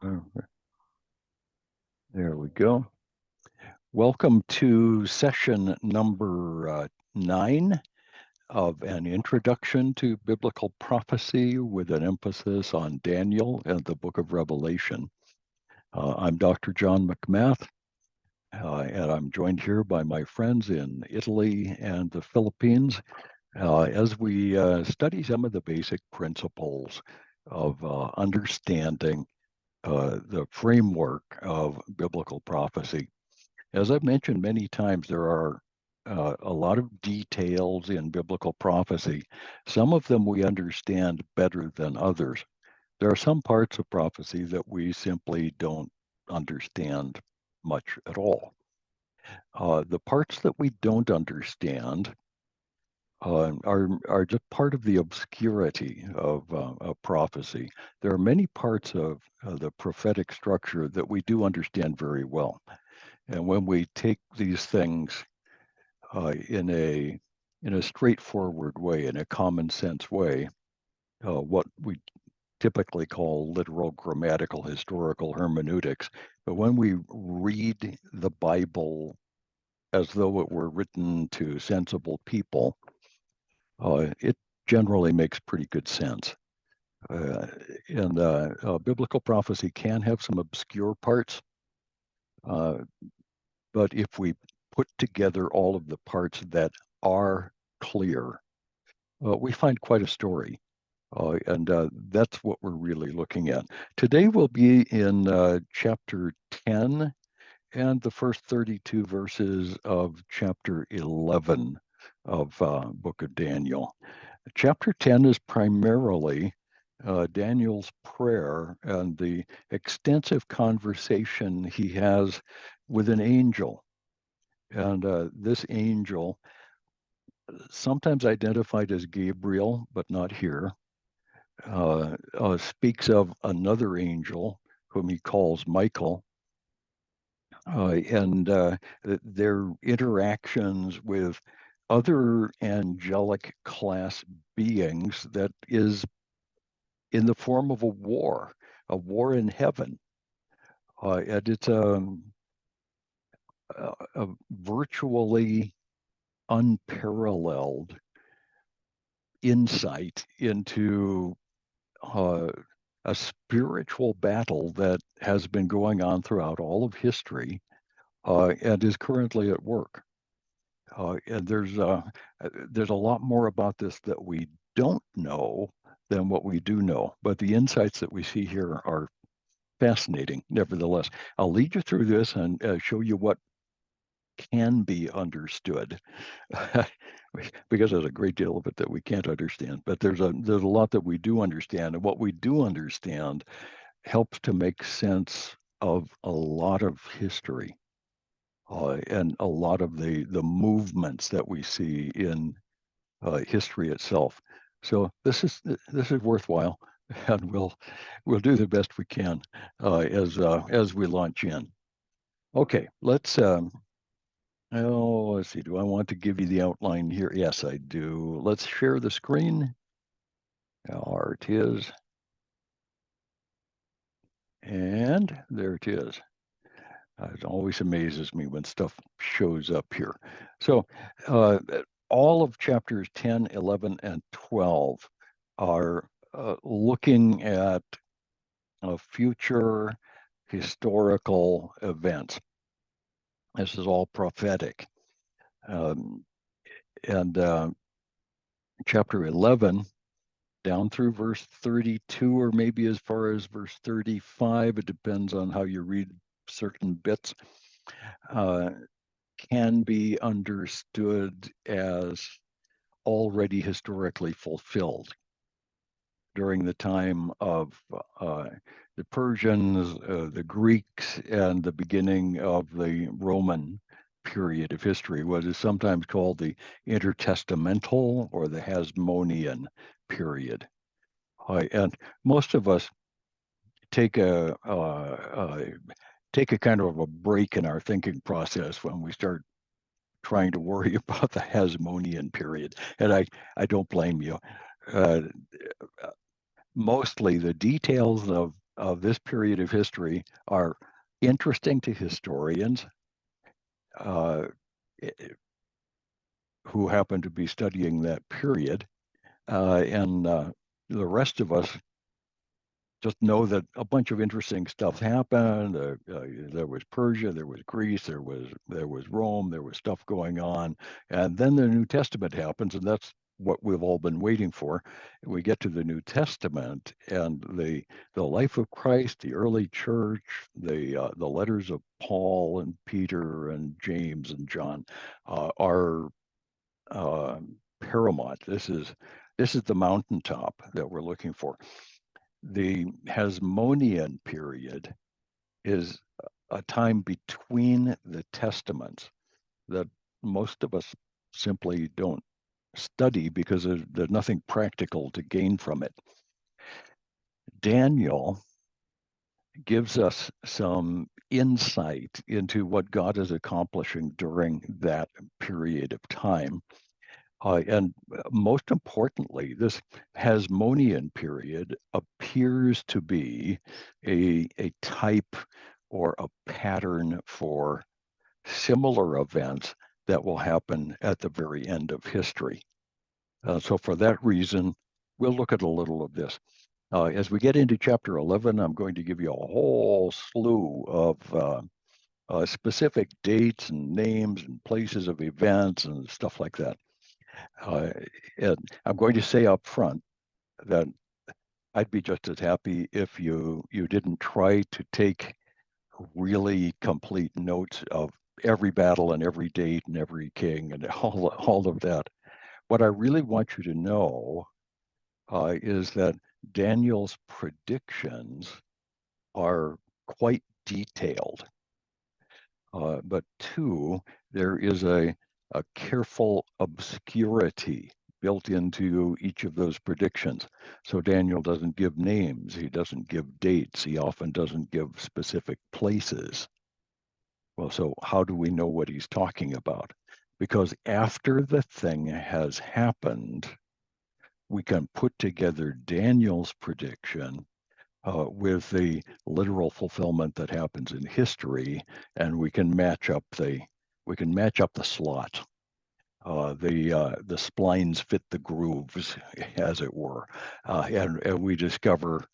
Oh, there we go. Welcome to session number 9 of an introduction to biblical prophecy with an emphasis on Daniel and the book of Revelation. I'm Dr. John McMath, and I'm joined here by my friends in Italy and the Philippines as we study some of the basic principles of understanding the framework of biblical prophecy. As I've mentioned many times, there are a lot of details in biblical prophecy. Some of them we understand better than others. There are some parts of prophecy that we simply don't understand much at all. The parts that we don't understand are just part of the obscurity of prophecy. There are many parts of the prophetic structure that we do understand very well. And when we take these things in a straightforward way, in a common sense way, what we typically call literal, grammatical, historical hermeneutics, but when we read the Bible as though it were written to sensible people, it generally makes pretty good sense. Uh, and biblical prophecy can have some obscure parts, uh, but if we put together all of the parts that are clear, we find quite a story. And that's what we're really looking at. Today we'll be in chapter 10 and the first 32 verses of chapter 11 of book of Daniel. Chapter 10 is primarily Daniel's prayer and the extensive conversation he has with an angel. And this angel, sometimes identified as Gabriel, but not here, speaks of another angel whom he calls Michael, and their interactions with other angelic class beings that is in the form of a war in heaven. And it's a virtually unparalleled insight into uh, a spiritual battle that has been going on throughout all of history and is currently at work. And there's a lot more about this that we don't know than what we do know. But the insights that we see here are fascinating, nevertheless. I'll lead you through this and show you what can be understood, because there's a great deal of it that we can't understand. But there's a lot that we do understand, and what we do understand helps to make sense of a lot of history and a lot of the movements that we see in history itself. So this is worthwhile, and we'll do the best we can as we launch in. Okay, let's see. Do I want to give you the outline here? Yes, I do. Let's share the screen. There it is. And there it is. It always amazes me when stuff shows up here. So all of chapters 10, 11, and 12 are looking at future historical events. This is all prophetic. Um, and chapter 11, down through verse 32, or maybe as far as verse 35, it depends on how you read certain bits, uh, can be understood as already historically fulfilled during the time of the Persians, the Greeks, and the beginning of the Roman period of history, what is sometimes called the intertestamental or the Hasmonean period. And most of us take take a kind of a break in our thinking process when we start trying to worry about the Hasmonean period, and I don't blame you. Uh, Mostly the details of of this period of history are interesting to historians uh, who happen to be studying that period, and the rest of us just know that a bunch of interesting stuff happened. There was Persia, there was Greece, there was Rome, there was stuff going on, and then the New Testament happens, and that's what we've all been waiting for. We get to the New Testament, and the life of Christ, the early church, the letters of Paul and Peter and James and John are uh, paramount. This is the mountaintop that we're looking for. The Hasmonean period is a time between the testaments that most of us simply don't study because there's nothing practical to gain from it. Daniel gives us some insight into what God is accomplishing during that period of time. And most importantly, this Hasmonean period appears to be a type or a pattern for similar events that will happen at the very end of history. So for that reason, we'll look at a little of this. As we get into chapter 11, I'm going to give you a whole slew of specific dates and names and places of events and stuff like that. And I'm going to say up front that I'd be just as happy if you didn't try to take really complete notes of every battle and every date and every king and all of that. What I really want you to know is that Daniel's predictions are quite detailed. But two, there is a careful obscurity built into each of those predictions. So Daniel doesn't give names, he doesn't give dates, he often doesn't give specific places. Well, so how do we know what he's talking about? Because after the thing has happened, we can put together Daniel's prediction with the literal fulfillment that happens in history, and we can match up the slots. The splines fit the grooves, as it were, and we discover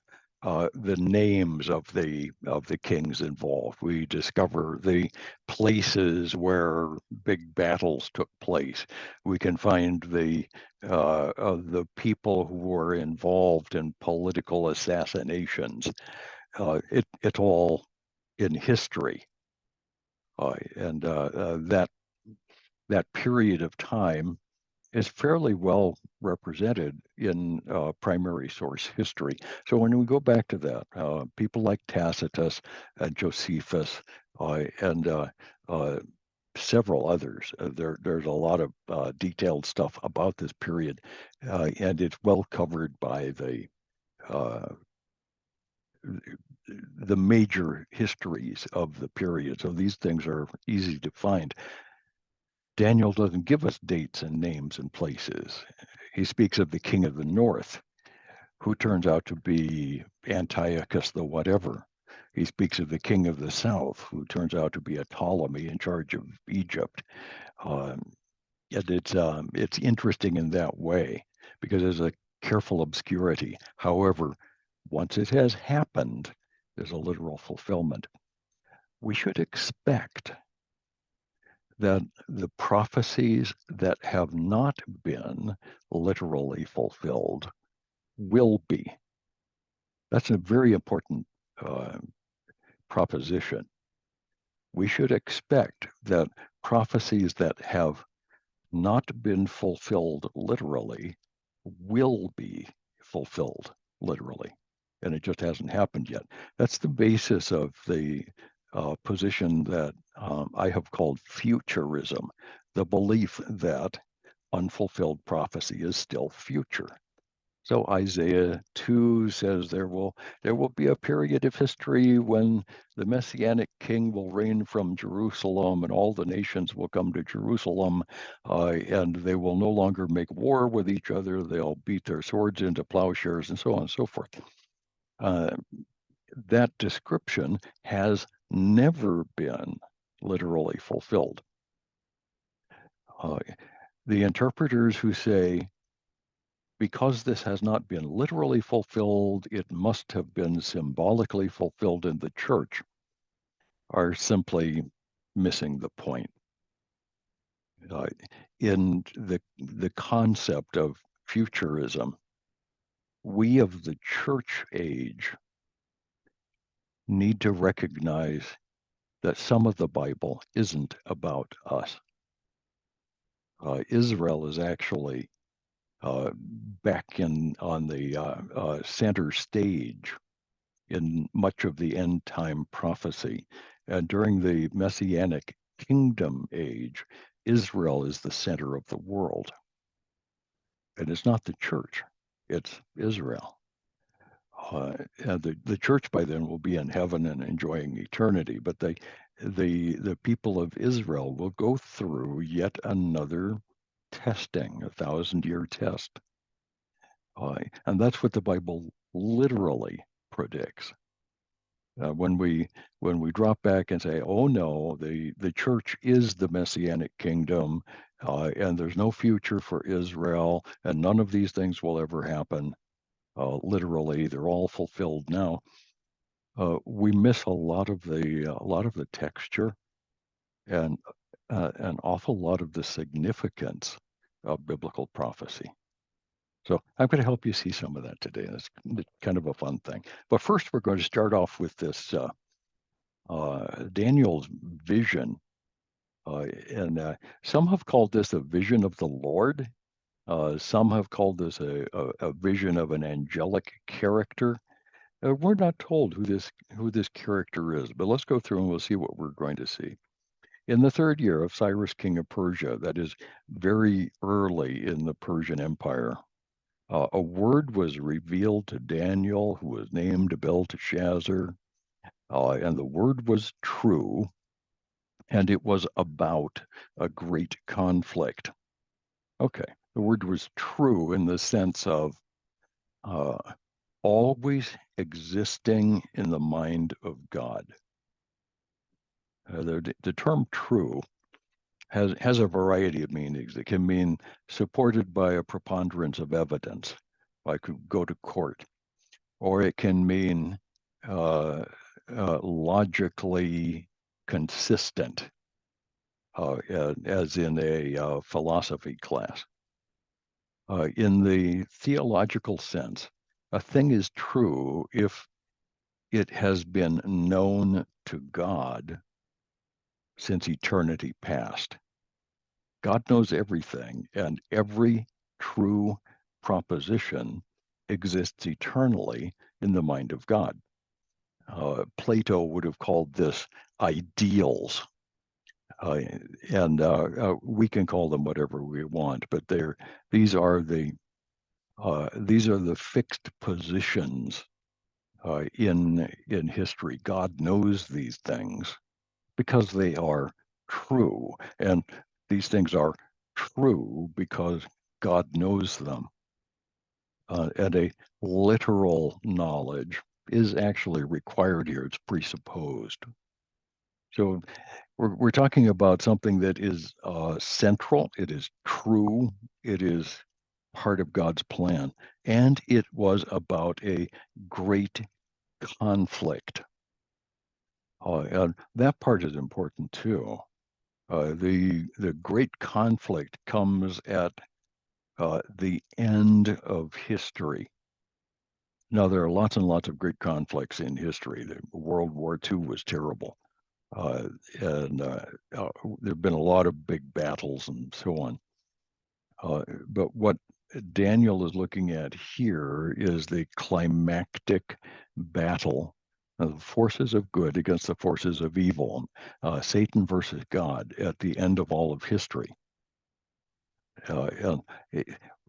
the names of the kings involved. We discover the places where big battles took place. We can find the people who were involved in political assassinations. It's all in history, and that period of time is fairly well represented in primary source history. So when we go back to that, people like Tacitus and Josephus and several others, there's a lot of detailed stuff about this period, and it's well covered by uh, the major histories of the period. So these things are easy to find. Daniel doesn't give us dates and names and places. He speaks of the king of the north, who turns out to be Antiochus the whatever. He speaks of the king of the south, who turns out to be a Ptolemy in charge of Egypt. Um, and it's interesting in that way because there's a careful obscurity. However, once it has happened, there's a literal fulfillment. We should expect that the prophecies that have not been literally fulfilled will be. That's a very important uh, proposition. We should expect that prophecies that have not been fulfilled literally will be fulfilled literally. And it just hasn't happened yet. That's the basis of the position that I have called futurism, the belief that unfulfilled prophecy is still future. So Isaiah 2 says there will be a period of history when the messianic king will reign from Jerusalem and all the nations will come to Jerusalem and they will no longer make war with each other. They'll beat their swords into plowshares and so on and so forth. Uh, that description has never been literally fulfilled. The interpreters who say, because this has not been literally fulfilled, it must have been symbolically fulfilled in the church, are simply missing the point. In the concept of futurism, we of the church age need to recognize that some of the Bible isn't about us. Israel is actually back on the center stage in much of the end time prophecy. And during the Messianic kingdom age, Israel is the center of the world. And it's not the church, it's Israel. And the church by then will be in heaven and enjoying eternity, but the people of Israel will go through yet another testing, 1,000-year test. And that's what the Bible literally predicts. When we drop back and say, "Oh no, the church is the messianic kingdom, and there's no future for Israel, and none of these things will ever happen," literally, they're all fulfilled now. We miss a lot of the texture and an awful lot of the significance of biblical prophecy. So I'm going to help you see some of that today. That's kind of a fun thing. But first, we're going to start off with this Daniel's vision. And some have called this a vision of the Lord. Some have called this a vision of an angelic character. We're not told who this character is, but let's go through and we'll see what we're going to see. In the 3rd year of Cyrus, king of Persia, that is very early in the Persian Empire, a word was revealed to Daniel, who was named Belteshazzar, and the word was true, and it was about a great conflict. Okay, the word was true in the sense of uh, always existing in the mind of God. The term true has a variety of meanings. It can mean supported by a preponderance of evidence, like go to court, or it can mean logically consistent, as in a philosophy class. In the theological sense, a thing is true if it has been known to God since eternity past. God knows everything, and every true proposition exists eternally in the mind of God. Plato would have called this ideals, and we can call them whatever we want, but these are the fixed positions in history. God knows these things because they are true, and these things are true because God knows them. And a literal knowledge is actually required here. It's presupposed. So we're talking about something that is central. It is true. It is part of God's plan, and it was about a great conflict. And that part is important too. The great conflict comes at the end of history. Now, there are lots and lots of great conflicts in history. World War II was terrible. And there have been a lot of big battles and so on. But what Daniel is looking at here is the climactic battle of the forces of good against the forces of evil, Satan versus God at the end of all of history. And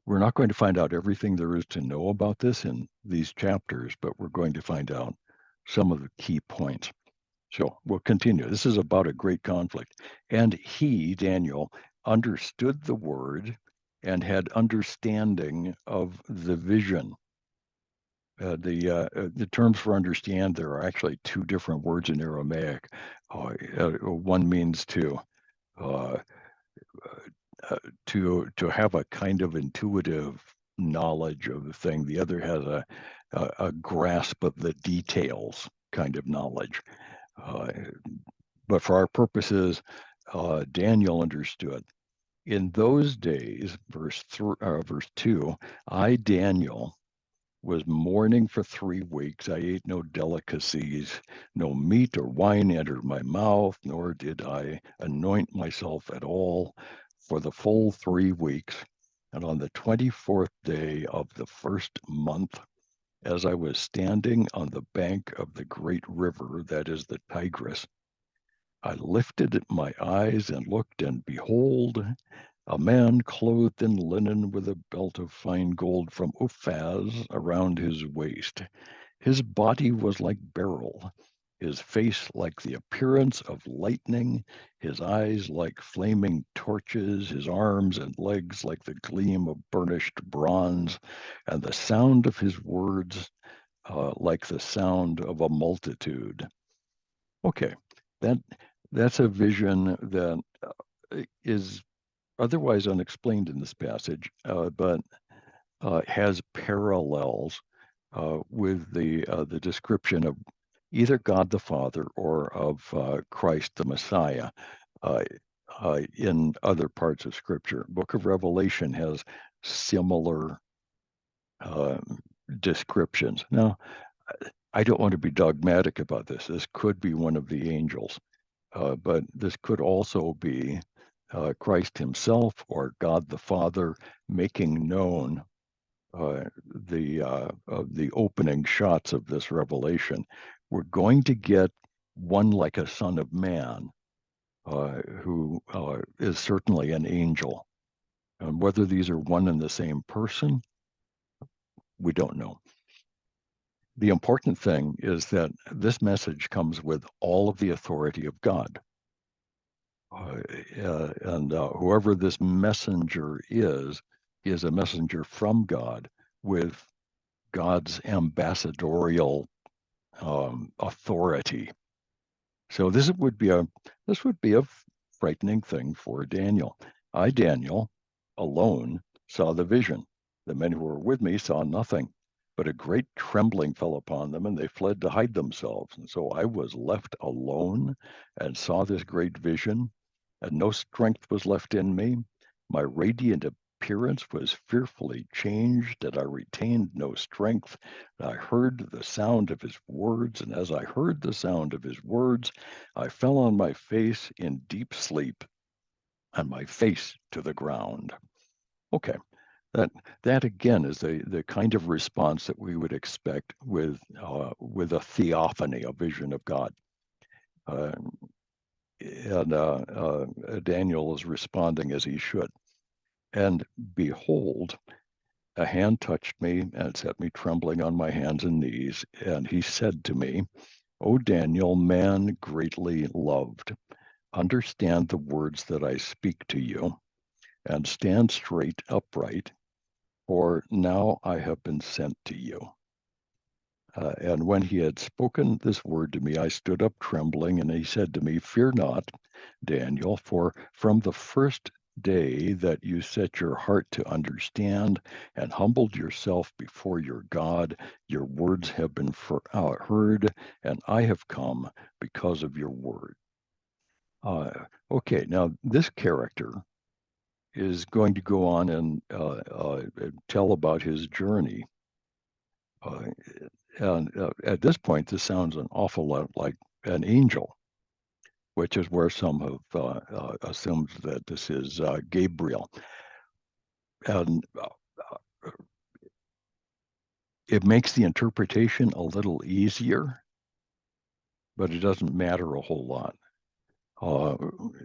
we're not going to find out everything there is to know about this in these chapters, but we're going to find out some of the key points. So we'll continue. This is about a great conflict. And he, Daniel, understood the word and had understanding of the vision. The terms for understand, there are actually two different words in Aramaic. One means uh, to have a kind of intuitive knowledge of the thing. The other has a grasp of the details kind of knowledge. Uh, but for our purposes, Daniel understood. In those days, verse 2, I, Daniel, was mourning for 3 weeks. I ate no delicacies, no meat or wine entered my mouth, nor did I anoint myself at all for the full 3 weeks. And on the 24th day of the first month, as I was standing on the bank of the great river, that is the Tigris, I lifted my eyes and looked, and behold, a man clothed in linen with a belt of fine gold from Uphaz around his waist. His body was like beryl, his face like the appearance of lightning, his eyes like flaming torches, his arms and legs like the gleam of burnished bronze, and the sound of his words like the sound of a multitude. Okay, that that's a vision that is otherwise unexplained in this passage, but has parallels with the description of either God the Father or of Christ the Messiah uh, in other parts of Scripture. Book of Revelation has similar uh, descriptions. Now, I don't want to be dogmatic about this. This could be one of the angels. But this could also be Christ himself or God the Father making known the opening shots of this revelation. We're going to get one like a son of man who is certainly an angel. And whether these are one and the same person, we don't know. The important thing is that this message comes with all of the authority of God. And whoever this messenger is a messenger from God with God's ambassadorial authority. So this would be a frightening thing for Daniel. I, Daniel, alone saw the vision. The men who were with me saw nothing, but a great trembling fell upon them, and they fled to hide themselves. And so I was left alone and saw this great vision, and no strength was left in me. My radiant appearance was fearfully changed, and I retained no strength. I heard the sound of his words, and as I heard the sound of his words, I fell on my face in deep sleep, and my face to the ground. Okay, that again is the kind of response that we would expect with a theophany, a vision of God. And Daniel is responding as he should. And behold, a hand touched me and set me trembling on my hands and knees. And he said to me, O Daniel, man greatly loved, understand the words that I speak to you, and stand straight upright, for now I have been sent to you. And when he had spoken this word to me, I stood up trembling, and he said to me, Fear not, Daniel, for from the first day that you set your heart to understand and humbled yourself before your God, your words have been heard, and I have come because of your word. Okay, now this character is going to go on and tell about his journey. And at this point, this sounds an awful lot like an angel, which is where some have assumed that this is Gabriel. And it makes the interpretation a little easier, but it doesn't matter a whole lot.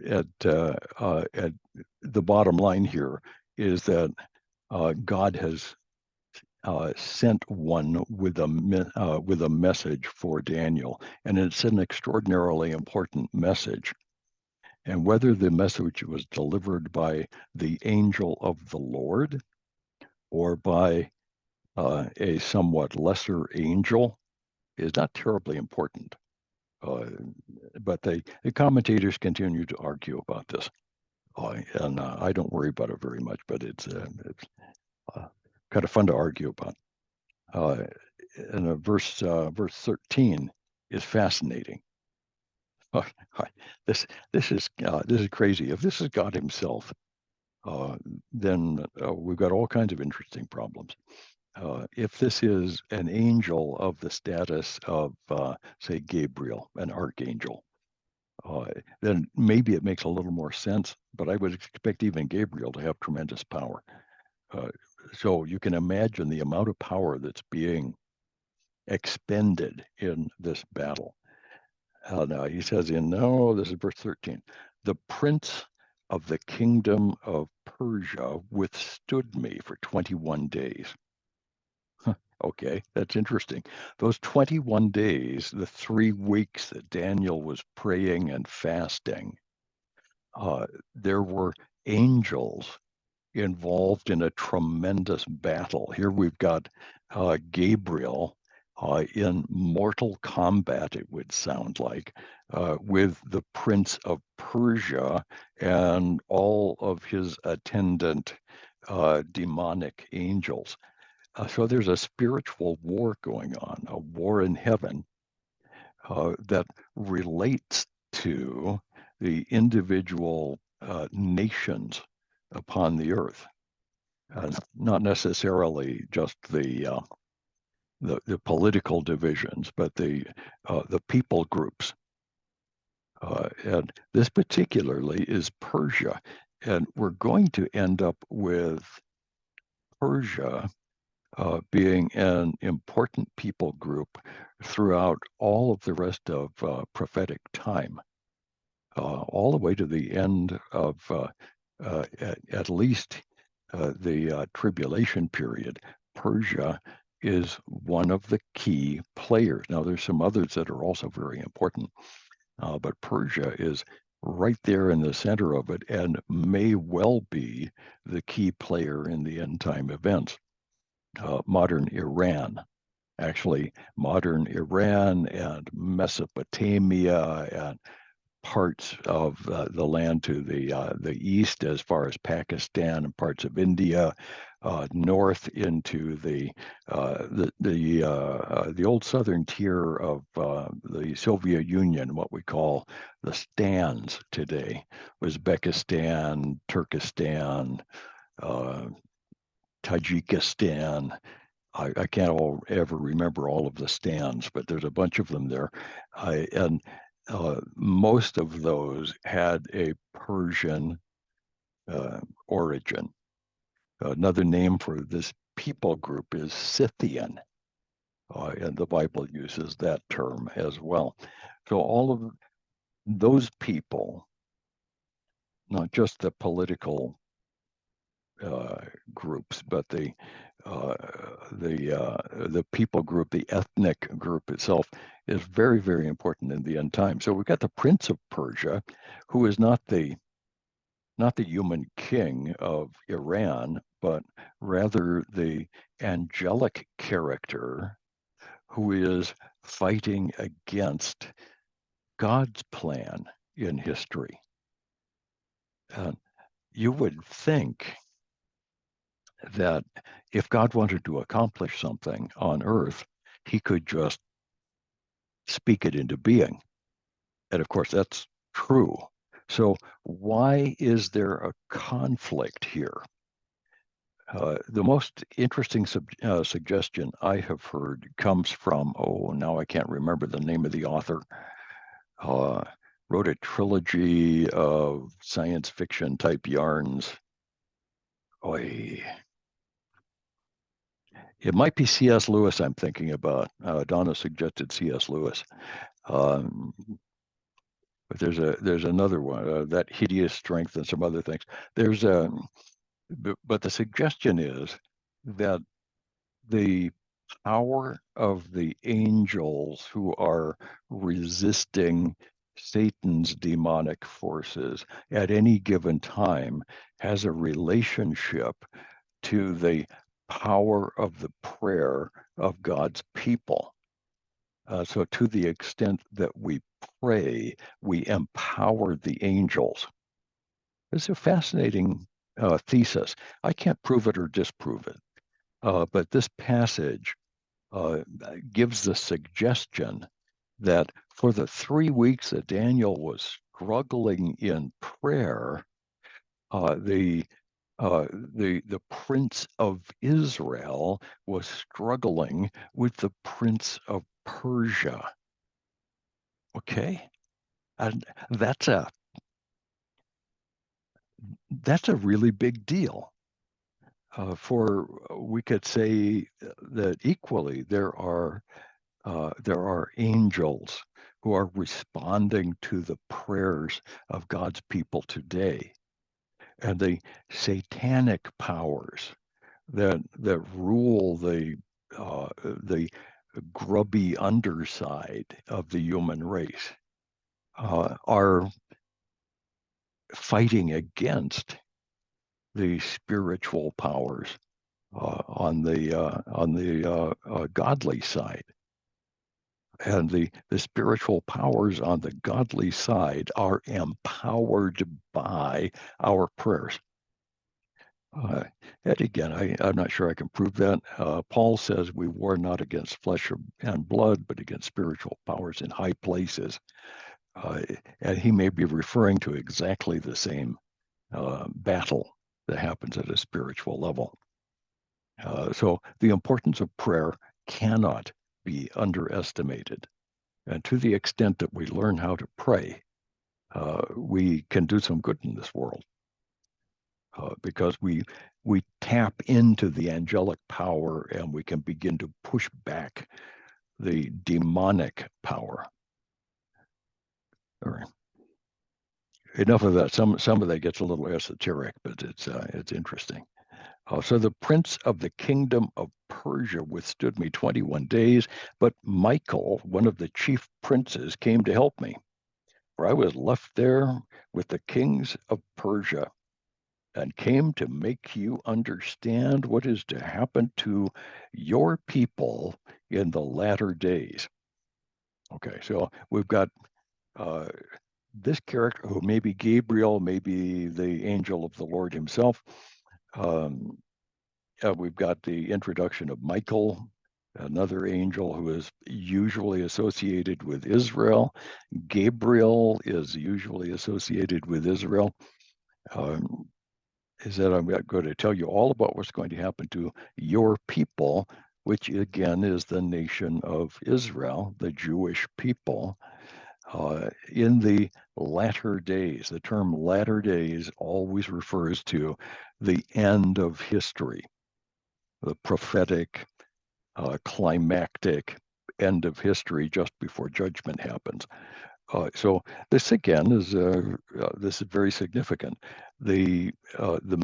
At the bottom line here is that God has sent one with a message for Daniel, and it's an extraordinarily important message. And whether the message was delivered by the angel of the Lord or by a somewhat lesser angel is not terribly important. But the commentators continue to argue about this. And I don't worry about it very much, but it's kind of fun to argue about. And verse 13 is fascinating. This is crazy. If this is God Himself, then we've got all kinds of interesting problems. If this is an angel of the status of, say, Gabriel, an archangel, then maybe it makes a little more sense. But I would expect even Gabriel to have tremendous power. So you can imagine the amount of power that's being expended in this battle. Now he says this is verse 13, the prince of the kingdom of Persia withstood me for 21 days. Okay, that's interesting. Those 21 days, the 3 weeks that Daniel was praying and fasting, there were angels involved in a tremendous battle. Here we've got Gabriel in mortal combat, it would sound like, with the Prince of Persia and all of his attendant demonic angels. So there's a spiritual war going on, a war in heaven that relates to the individual nations upon the earth, not necessarily just the political divisions, but the people groups. And this particularly is Persia, and we're going to end up with Persia being an important people group throughout all of the rest of prophetic time, all the way to the end of at least the tribulation period. Persia is one of the key players. Now, there's some others that are also very important, but Persia is right there in the center of it and may well be the key player in the end time events. Modern Iran, actually, modern Iran and Mesopotamia and parts of the land to the east, as far as Pakistan and parts of India, north into the old southern tier of the Soviet Union, what we call the stands today, Uzbekistan, Turkestan, Tajikistan. I can't ever remember all of the stands, but there's a bunch of them there. And most of those had a Persian origin. Another name for this people group is Scythian, and the Bible uses that term as well. So all of those people, not just the political groups, but the people group, the ethnic group itself, is very, very important in the end time. So we've got the Prince of Persia, who is not the human king of Iran, but rather the angelic character who is fighting against God's plan in history. And you would think that if God wanted to accomplish something on earth, he could just speak it into being. And of course, that's true. So why is there a conflict here? The most interesting suggestion I have heard comes from, now I can't remember the name of the author, uh, wrote a trilogy of science fiction type yarns. Oy. It might be C.S. Lewis I'm thinking about. Donna suggested C.S. Lewis. Um, but there's another one, That Hideous Strength and some other things. But the suggestion is that the power of the angels who are resisting Satan's demonic forces at any given time has a relationship to the power of the prayer of God's people. So to the extent that we pray, we empower the angels. It's a fascinating thesis. I can't prove it or disprove it, but this passage gives the suggestion that for the 3 weeks that Daniel was struggling in prayer, the prince of Israel was struggling with the prince of Persia. Okay, and that's a really big deal. For we could say that equally there are angels who are responding to the prayers of God's people today, and the satanic powers that rule the grubby underside of the human race are fighting against the spiritual powers on the godly side. And the spiritual powers on the godly side are empowered by our prayers. And again, I'm not sure I can prove that. Paul says we war not against flesh and blood, but against spiritual powers in high places. And he may be referring to exactly the same battle that happens at a spiritual level. So the importance of prayer cannot be underestimated. And to the extent that we learn how to pray, we can do some good in this world because we tap into the angelic power and we can begin to push back the demonic power. All right. Enough of that. Some of that gets a little esoteric, but it's interesting. So the prince of the kingdom of Persia withstood me 21 days, but Michael, one of the chief princes, came to help me. For I was left there with the kings of Persia and came to make you understand what is to happen to your people in the latter days. Okay, so we've got uh, this character who may be Gabriel, maybe the angel of the Lord himself. Um, we've got the introduction of Michael, another angel who is usually associated with Israel. Gabriel is usually associated with Israel. Um, is that I'm going to tell you all about what's going to happen to your people, which again is the nation of Israel, the Jewish people, in the latter days. The term latter days always refers to the end of history, the prophetic, climactic end of history just before judgment happens. So this again is this is very significant. The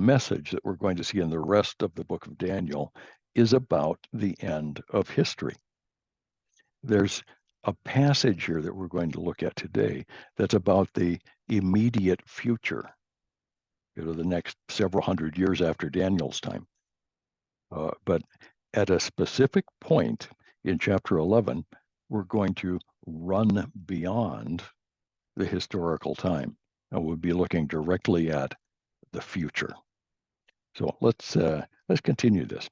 message that we're going to see in the rest of the book of Daniel is about the end of history. There's a passage here that we're going to look at today that's about the immediate future, the next several hundred years after Daniel's time. But at a specific point in chapter 11, we're going to run beyond the historical time, and we'll be looking directly at the future. So let's continue this.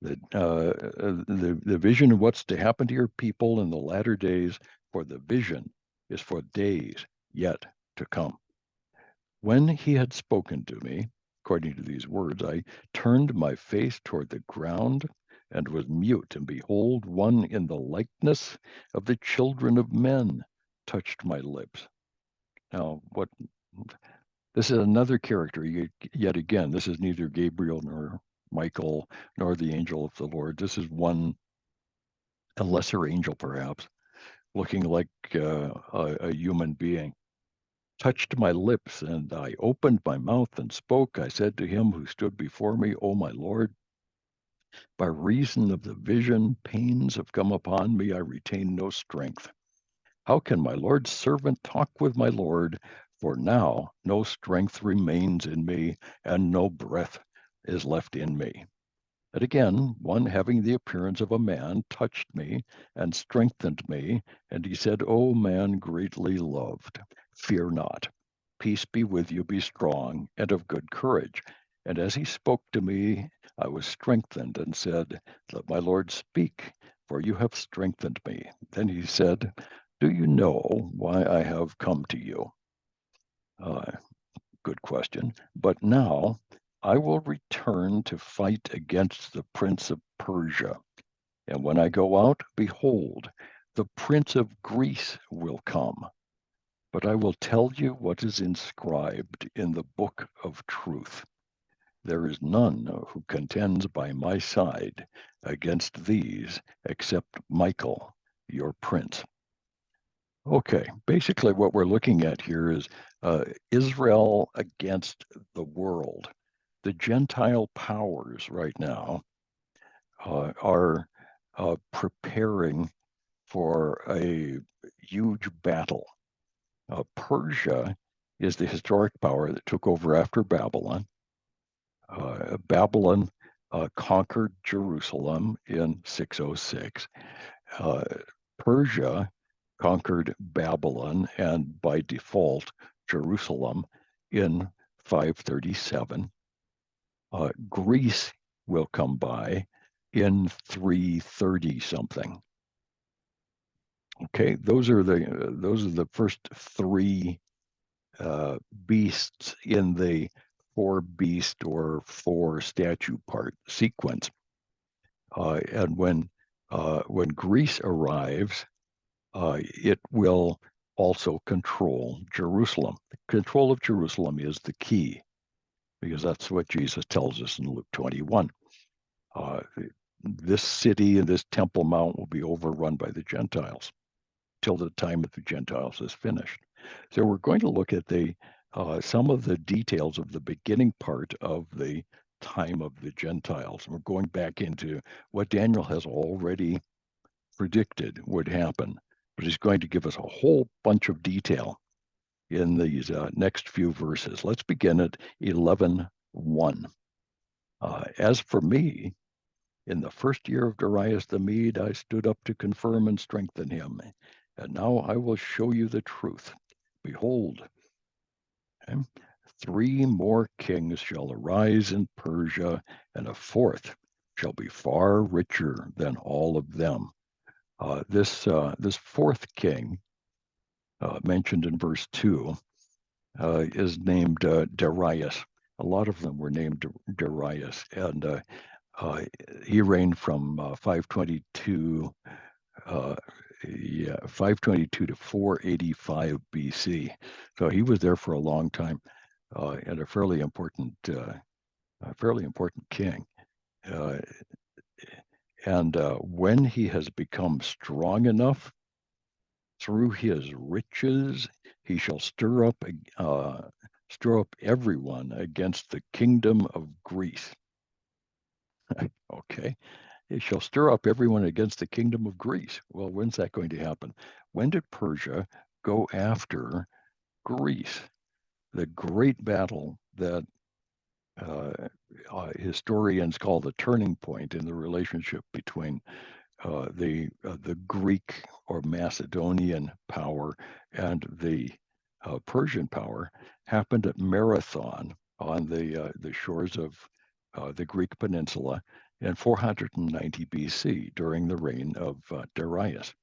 The vision of what's to happen to your people in the latter days, for the vision is for days yet to come. When he had spoken to me, according to these words, I turned my face toward the ground and was mute, and behold, one in the likeness of the children of men touched my lips. Now, this is another character, yet again, this is neither Gabriel nor Michael nor the angel of the Lord. This is a lesser angel, perhaps, looking like a human being. Touched my lips, and I opened my mouth and spoke. I said to him who stood before me, O my Lord, by reason of the vision, pains have come upon me. I retain no strength. How can my Lord's servant talk with my Lord? For now no strength remains in me, and no breath is left in me. And again, one having the appearance of a man touched me and strengthened me. And he said, O man greatly loved, fear not. Peace be with you, be strong and of good courage. And as he spoke to me, I was strengthened and said, Let my Lord speak, for you have strengthened me. Then he said, Do you know why I have come to you? Good question. But now I will return to fight against the prince of Persia. And when I go out, behold, the prince of Greece will come. But I will tell you what is inscribed in the book of truth. There is none who contends by my side against these except Michael, your prince. Okay, basically what we're looking at here is Israel against the world. The Gentile powers right now are preparing for a huge battle. Persia is the historic power that took over after Babylon. Babylon conquered Jerusalem in 606. Persia conquered Babylon and by default Jerusalem in 537. Greece will come by in 330 something. Okay, those are the first three beasts in the four beast or four statue part sequence. And when Greece arrives, it will also control Jerusalem. The control of Jerusalem is the key, because that's what Jesus tells us in Luke 21. This city and this Temple Mount will be overrun by the Gentiles till the time of the Gentiles is finished. So we're going to look at some of the details of the beginning part of the time of the Gentiles. We're going back into what Daniel has already predicted would happen, but he's going to give us a whole bunch of detail in these next few verses. Let's begin at 11:1. As for me, in the first year of Darius the Mede, I stood up to confirm and strengthen him. And now I will show you the truth. Behold, okay, 3 more kings shall arise in Persia, and a fourth shall be far richer than all of them. This fourth king, mentioned in verse 2, is named Darius. A lot of them were named Darius, and he reigned from 522 to 485 BC. So he was there for a long time, and a fairly important king. And when he has become strong enough through his riches, he shall stir up everyone against the kingdom of Greece. Okay. He shall stir up everyone against the kingdom of Greece. Well, when's that going to happen? When did Persia go after Greece? The great battle that historians call the turning point in the relationship between the Greek or Macedonian power and the Persian power happened at Marathon on the shores of the Greek peninsula in 490 BC during the reign of Darius.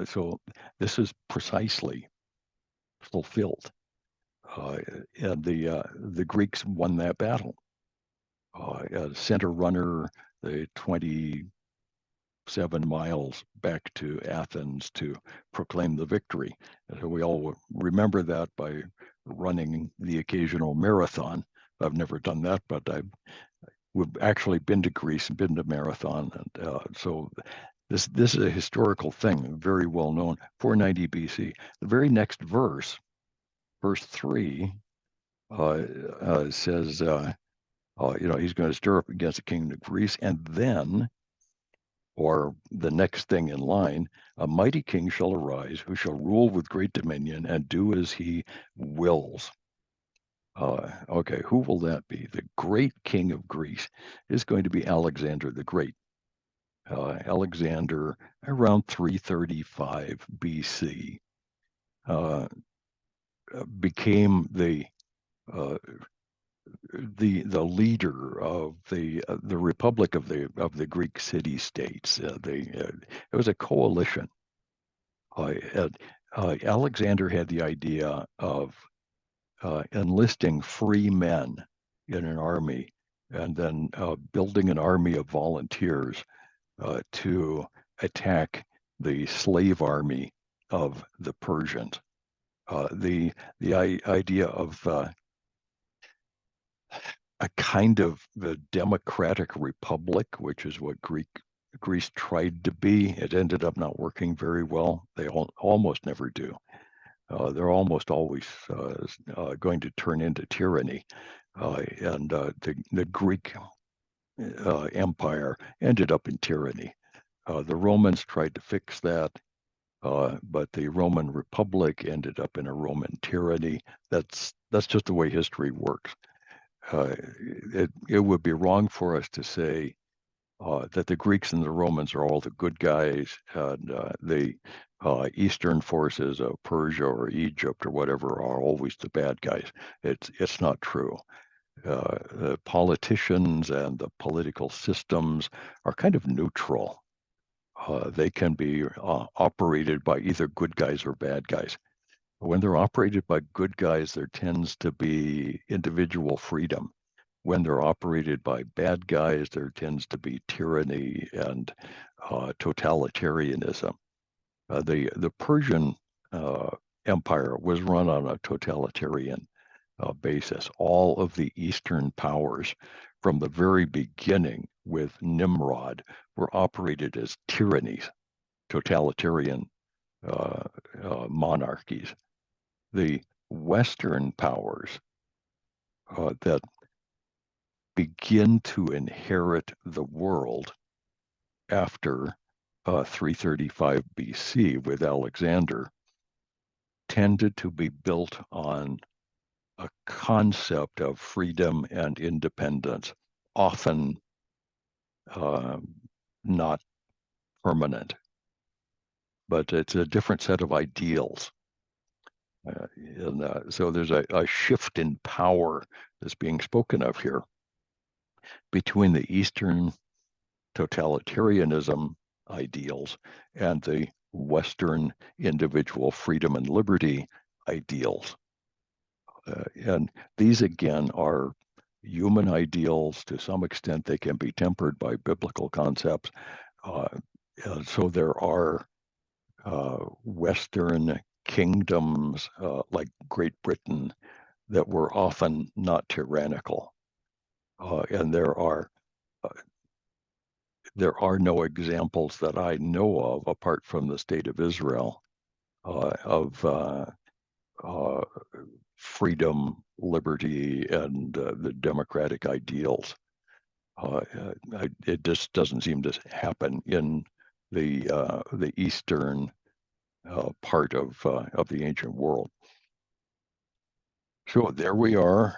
So this is precisely fulfilled, and the Greeks won that battle. Sent a runner the 27 miles back to Athens to proclaim the victory. And so we all remember that by running the occasional marathon. I've never done that, but we've actually been to Greece and been to Marathon, and so this is a historical thing, very well known. 490 BC. The very next verse, verse 3, says, he's going to stir up against the kingdom of Greece, and then, or the next thing in line, a mighty king shall arise, who shall rule with great dominion and do as he wills. Okay, who will that be? The great king of Greece is going to be Alexander the Great. Alexander, around 335 BC, became uh, the leader of the Republic of the Greek city states. It was a coalition. And, Alexander had the idea of enlisting free men in an army, and then building an army of volunteers to attack the slave army of the Persians. The idea of a kind of the democratic republic, which is what Greece tried to be. It ended up not working very well. They almost never do. They're almost always going to turn into tyranny. And the Greek Empire ended up in tyranny. The Romans tried to fix that, but the Roman Republic ended up in a Roman tyranny. That's just the way history works. It would be wrong for us to say that the Greeks and the Romans are all the good guys, and the Eastern forces of Persia or Egypt or whatever are always the bad guys. It's not true. The politicians and the political systems are kind of neutral. They can be operated by either good guys or bad guys. When they're operated by good guys, there tends to be individual freedom. When they're operated by bad guys, there tends to be tyranny and totalitarianism. The Persian uh, Empire was run on a totalitarian basis. All of the Eastern powers from the very beginning with Nimrod were operated as tyrannies, totalitarian uh, monarchies. The Western powers that begin to inherit the world after 335 BC with Alexander tended to be built on a concept of freedom and independence, often uh, not permanent, but it's a different set of ideals. So there's a shift in power that's being spoken of here between the Eastern totalitarianism ideals and the Western individual freedom and liberty ideals. And these, again, are human ideals. To some extent, they can be tempered by biblical concepts. Uh, so there are Western kingdoms like Great Britain that were often not tyrannical. And uh, there are no examples that I know of, apart from the state of Israel, of uh, freedom, liberty, and the democratic ideals. It just doesn't seem to happen in the eastern part of the ancient world. So there we are.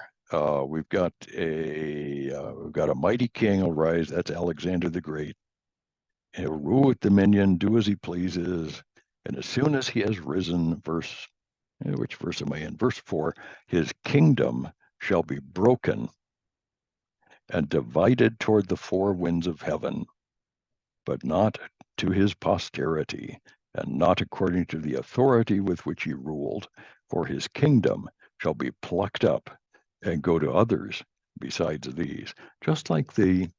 We've got a mighty king arise. That's Alexander the Great. He'll rule with dominion, do as he pleases. And as soon as he has risen, which verse am I in? Verse 4, his kingdom shall be broken and divided toward the four winds of heaven, but not to his posterity, and not according to the authority with which he ruled. For his kingdom shall be plucked up and go to others besides these. Just like the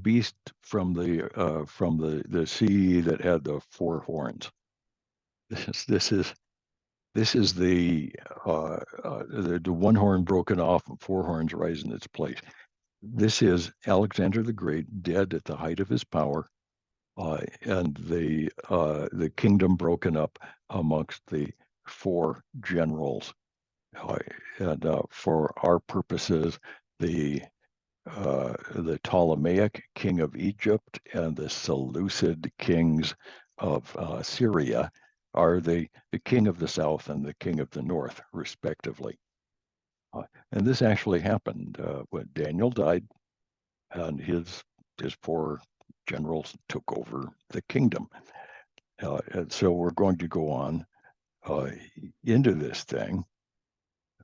beast from the sea that had the four horns. This is the one horn broken off and four horns rise in its place. This is Alexander the Great, dead at the height of his power, and the kingdom broken up amongst the four generals. And for our purposes, the Ptolemaic king of Egypt and the Seleucid kings of Syria are the king of the south and the king of the north, respectively. And this actually happened when Daniel died, and his four generals took over the kingdom. And so we're going to go on into this thing.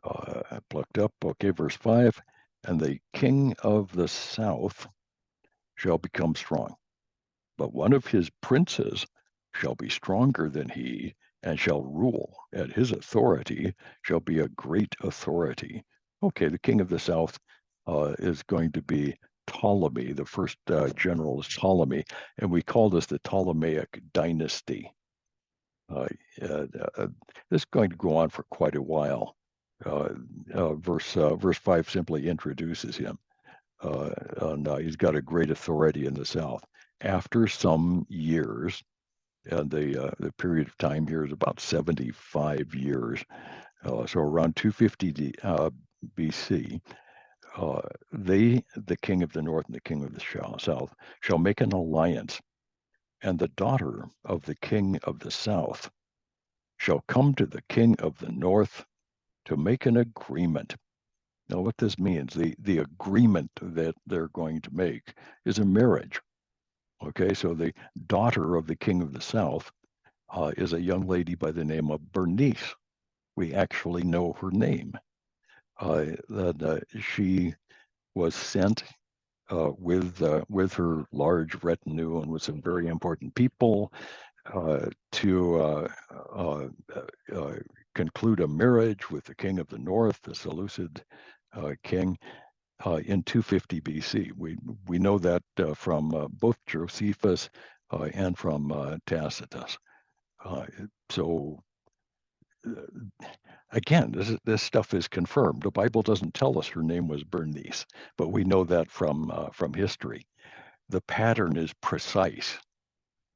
I plucked up, okay, verse 5, and the king of the south shall become strong, but one of his princes shall be stronger than he, and shall rule, and his authority shall be a great authority. Okay, the king of the south is going to be Ptolemy. The first general is Ptolemy, and we call this the Ptolemaic dynasty. Uh, uh, this is going to go on for quite a while. Verse 5 simply introduces him. And he's got a great authority in the south. After some years, and the period of time here is about 75 years, so around 250 BC, the king of the north and the king of the south, shall make an alliance, and the daughter of the king of the south shall come to the king of the north to make an agreement. Now, what this means, the agreement that they're going to make is a marriage. Okay, so the daughter of the king of the south is a young lady by the name of Bernice. We actually know her name. That she was sent with her large retinue and with some very important people to conclude a marriage with the king of the north, the Seleucid king, in 250 BC. We know that from both Josephus and from Tacitus. So again, this stuff is confirmed. The Bible doesn't tell us her name was Bernice, but we know that from history. The pattern is precise.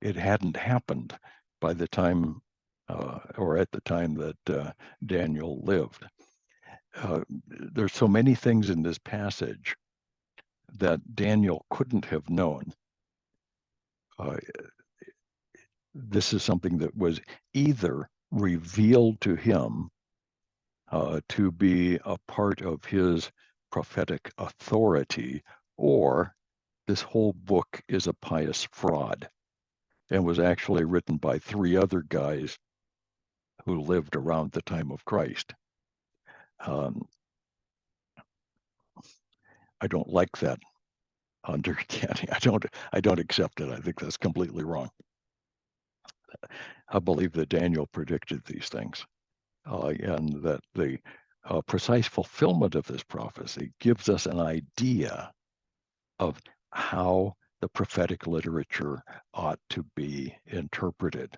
It hadn't happened by the time or at the time that Daniel lived. There's so many things in this passage that Daniel couldn't have known. This is something that was either revealed to him to be a part of his prophetic authority, or this whole book is a pious fraud and was actually written by three other guys who lived around the time of Christ. I don't like that understanding. I don't accept it. I think that's completely wrong. I believe that Daniel predicted these things, and that the precise fulfillment of this prophecy gives us an idea of how the prophetic literature ought to be interpreted.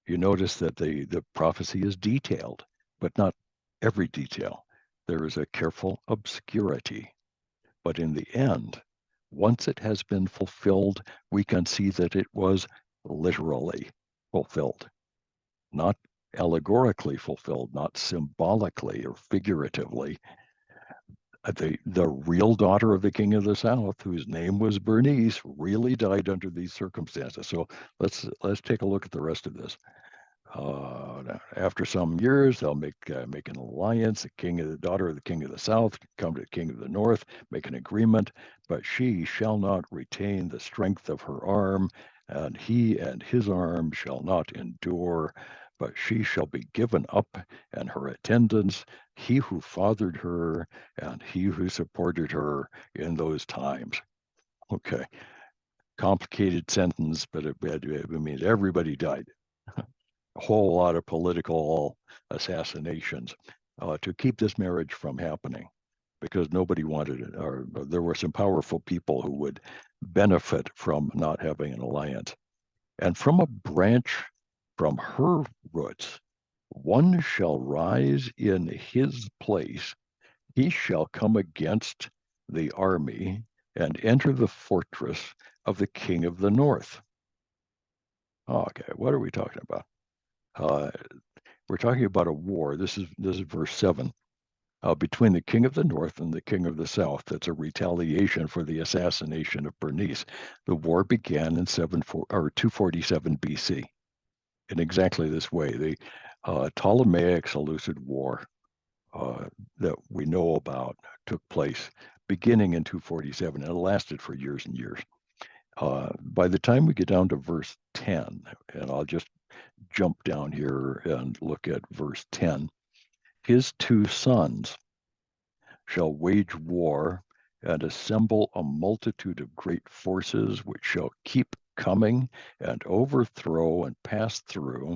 You notice that the prophecy is detailed, but not every detail. There is a careful obscurity. But in the end, once it has been fulfilled, we can see that it was literally fulfilled, not allegorically fulfilled, not symbolically or figuratively. The real daughter of the king of the south, whose name was Bernice, really died under these circumstances. So let's take a look at the rest of this. After some years, they'll make an alliance. The daughter of the king of the south come to the king of the north, make an agreement, but she shall not retain the strength of her arm, and he and his arm shall not endure, but she shall be given up, and her attendants, he who fathered her, and he who supported her in those times. Okay, complicated sentence, but it means everybody died. A whole lot of political assassinations to keep this marriage from happening, because nobody wanted it, or there were some powerful people who would benefit from not having an alliance. And from a branch from her roots, one shall rise in his place. He shall come against the army and enter the fortress of the king of the north. Okay, what are we talking about? We're talking about a war. This is verse 7 between the king of the north and the king of the south. That's a retaliation for the assassination of Bernice. The war began in 247 BC in exactly this way. The Ptolemaic Seleucid War that we know about took place beginning in 247, and it lasted for years and years. By the time we get down to verse 10, and I'll just jump down here and look at verse 10, his two sons shall wage war and assemble a multitude of great forces which shall keep coming and overthrow and pass through,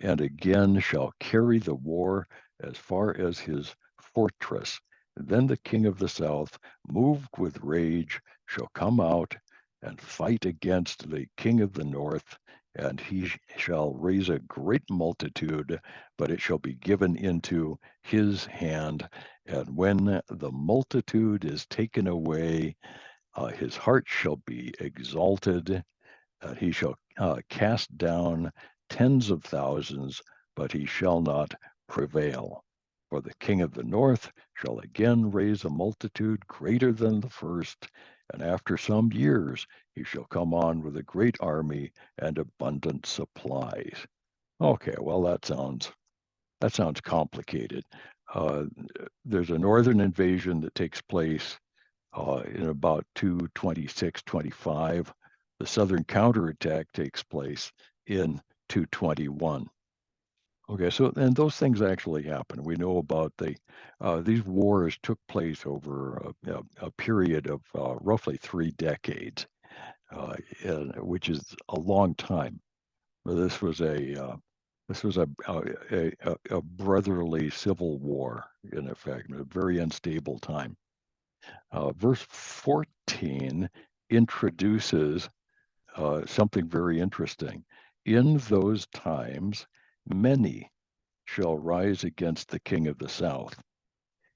and again shall carry the war as far as his fortress. Then the king of the south, moved with rage, shall come out and fight against the king of the north, and he shall raise a great multitude, but it shall be given into his hand. And when the multitude is taken away, his heart shall be exalted, he shall cast down tens of thousands, but he shall not prevail. For the king of the north shall again raise a multitude greater than the first, and after some years he shall come on with a great army and abundant supplies. Okay, well that sounds complicated. Uh, there's a northern invasion that takes place in about 226, 25. The southern counterattack takes place in 221. Okay, so and those things actually happen. We know about these wars took place over a period of roughly 3 decades, which is a long time. This was a brotherly civil war in effect, a very unstable time. Verse 14 introduces something very interesting. In those times, many shall rise against the king of the south,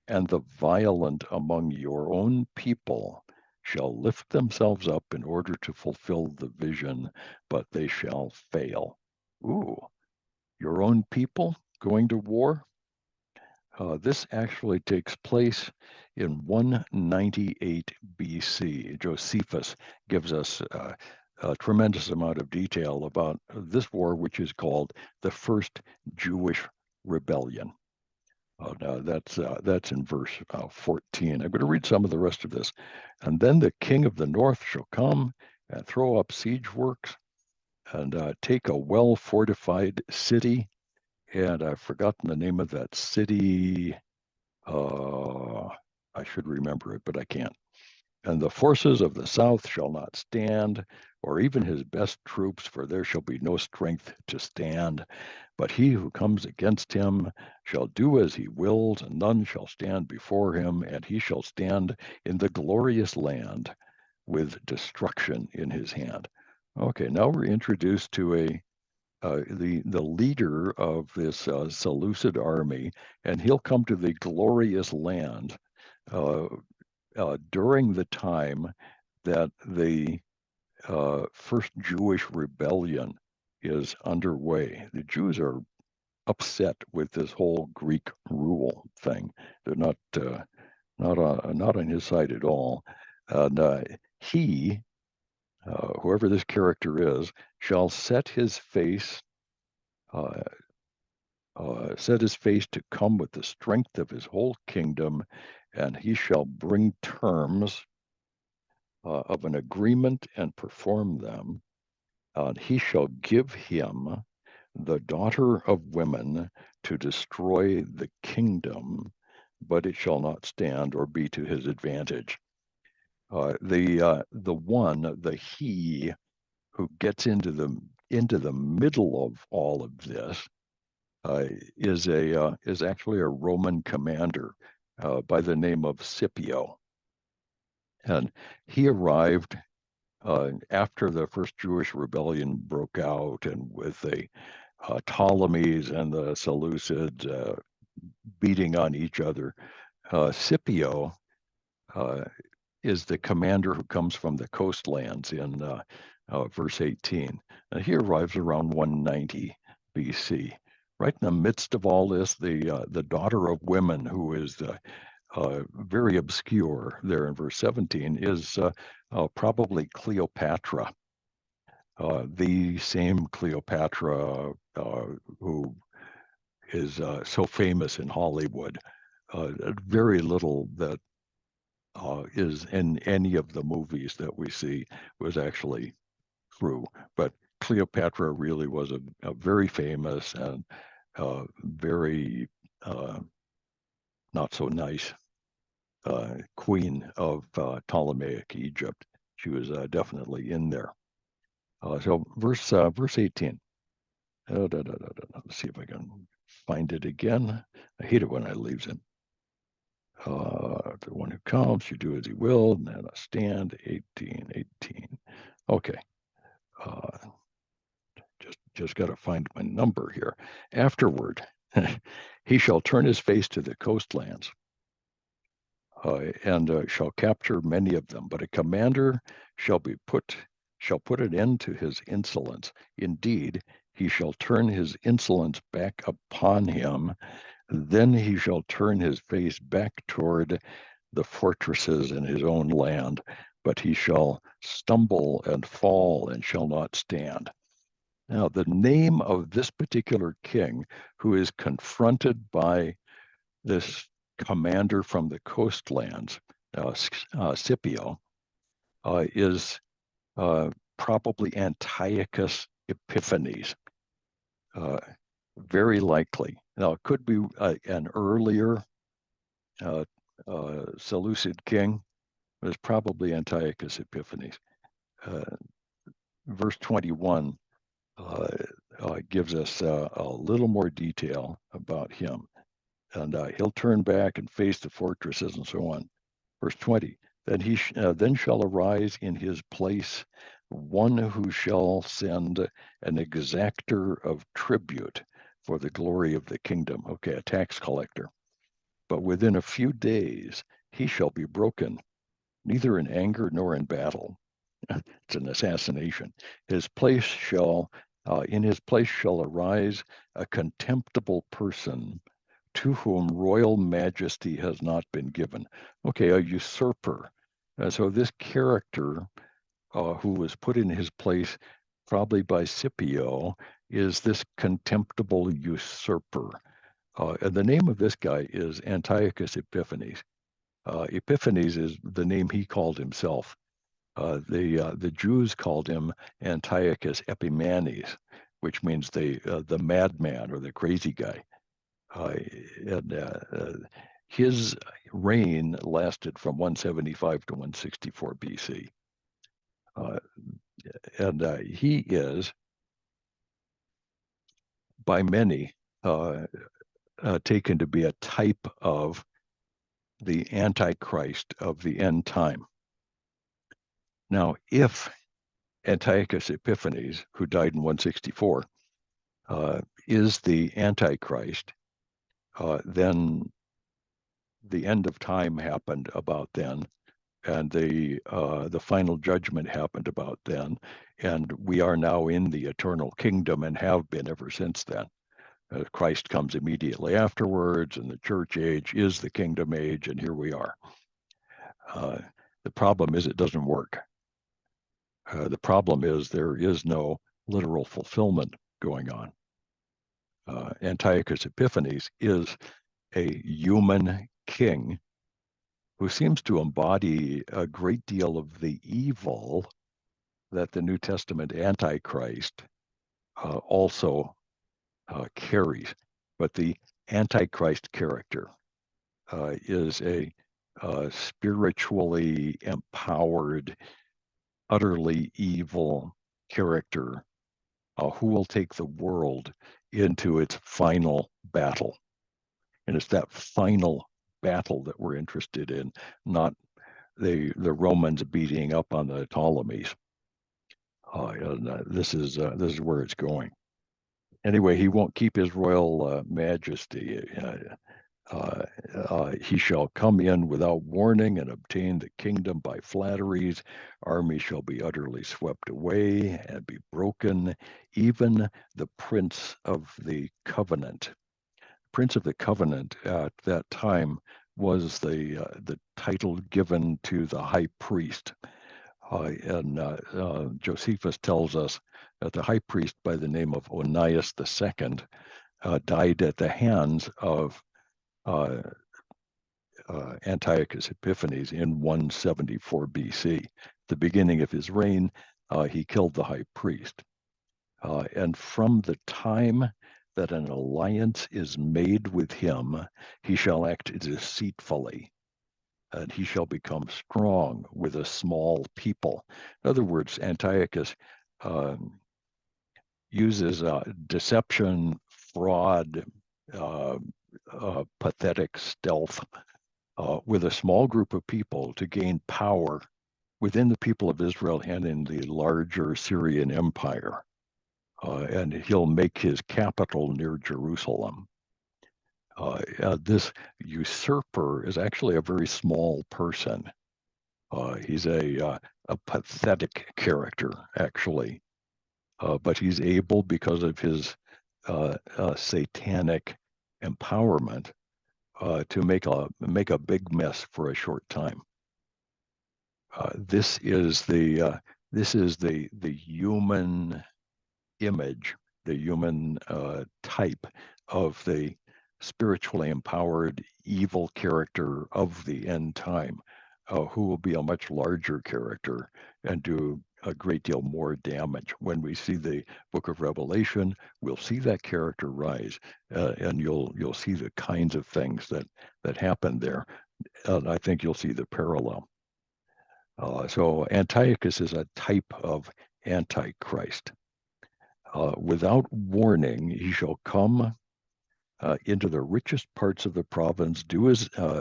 and the violent among your own people shall lift themselves up in order to fulfill the vision, but they shall fail. Ooh, your own people going to war? This actually takes place in 198 BC. Josephus gives us a tremendous amount of detail about this war, which is called the First Jewish Rebellion. Now that's in verse 14. I'm going to read some of the rest of this. And then the king of the north shall come and throw up siege works and take a well-fortified city, and I've forgotten the name of that city. I should remember it, but I can't. And the forces of the south shall not stand, or even his best troops, for there shall be no strength to stand. But he who comes against him shall do as he wills, and none shall stand before him, and he shall stand in the glorious land with destruction in his hand. Okay, now we're introduced to the leader of this Seleucid army, and he'll come to the glorious land uh, during the time that the first Jewish rebellion is underway. The Jews are upset with this whole Greek rule thing. They're not on his side at all, and he, whoever this character is, shall uh, set his face to come with the strength of his whole kingdom, and he shall bring terms of an agreement and perform them. He shall give him the daughter of women to destroy the kingdom, but it shall not stand or be to his advantage. The he who gets into the middle of all of this is actually a Roman commander by the name of Scipio, and he arrived after the first Jewish rebellion broke out, and with the Ptolemies and the Seleucids beating on each other. Scipio is the commander who comes from the coastlands in verse 18. He arrives around 190 BC. Right in the midst of all this, the daughter of women, who is very obscure there in verse 17, is probably Cleopatra, the same Cleopatra who is so famous in Hollywood. Very little that is in any of the movies that we see was actually true. But Cleopatra really was a very famous and very not so nice queen of Ptolemaic Egypt. She was definitely in there. So verse 18. Let's see if I can find it again. I hate it when I leaves it. The one who comes, you do as he will, and then I stand 18. Okay. Just got to find my number here. Afterward, he shall turn his face to the coastlands and shall capture many of them. But a commander shall put an end to his insolence. Indeed, he shall turn his insolence back upon him. Then he shall turn his face back toward the fortresses in his own land, but he shall stumble and fall and shall not stand. Now, the name of this particular king who is confronted by this commander from the coastlands, Scipio, is probably Antiochus Epiphanes. Very likely. Now, it could be an earlier Seleucid king, but it's probably Antiochus Epiphanes. Verse 21 gives us a little more detail about him. And he'll turn back and face the fortresses and so on. Verse 20, then shall arise in his place one who shall send an exactor of tribute for the glory of the kingdom. Okay, a tax collector. But within a few days he shall be broken, neither in anger nor in battle. It's an assassination. In his place shall arise a contemptible person to whom royal majesty has not been given. Okay, a usurper. So this character who was put in his place probably by Scipio is this contemptible usurper. And the name of this guy is Antiochus Epiphanes. Epiphanes is the name he called himself. The Jews called him Antiochus Epimanes, which means the madman or the crazy guy. And his reign lasted from 175 to 164 BC. And he is, by many, taken to be a type of the Antichrist of the end time. Now, if Antiochus Epiphanes, who died in 164, is the Antichrist, then the end of time happened about then, and the final judgment happened about then, and we are now in the eternal kingdom and have been ever since then. Christ comes immediately afterwards, and the church age is the kingdom age, and here we are. The problem is it doesn't work. The problem is there is no literal fulfillment going on. Antiochus Epiphanes is a human king who seems to embody a great deal of the evil that the New Testament Antichrist also carries. But the Antichrist character is a spiritually empowered, utterly evil character who will take the world into its final battle. And it's that final battle that we're interested in, not the Romans beating up on the Ptolemies. This is where it's going. Anyway, he won't keep his royal majesty. He shall come in without warning and obtain the kingdom by flatteries. Army shall be utterly swept away and be broken. Even the prince of the covenant. Prince of the covenant at that time was the title given to the high priest. And Josephus tells us that the high priest by the name of Onias II died at the hands of Antiochus Epiphanes in 174 BC. The beginning of his reign, he killed the high priest. And from the time that an alliance is made with him, he shall act deceitfully, and he shall become strong with a small people. In other words, Antiochus uses deception, fraud, pathetic stealth with a small group of people to gain power within the people of Israel and in the larger Syrian Empire. And he'll make his capital near Jerusalem. This usurper is actually a very small person. He's a pathetic character, actually, but he's able, because of his satanic empowerment, to make a big mess for a short time. This is the human image, the human type of the spiritually empowered evil character of the end time, who will be a much larger character and do a great deal more damage. When we see the book of Revelation, we'll see that character rise, and you'll see the kinds of things that happen there. And I think you'll see the parallel. So Antiochus is a type of Antichrist. Without warning, he shall come into the richest parts of the province,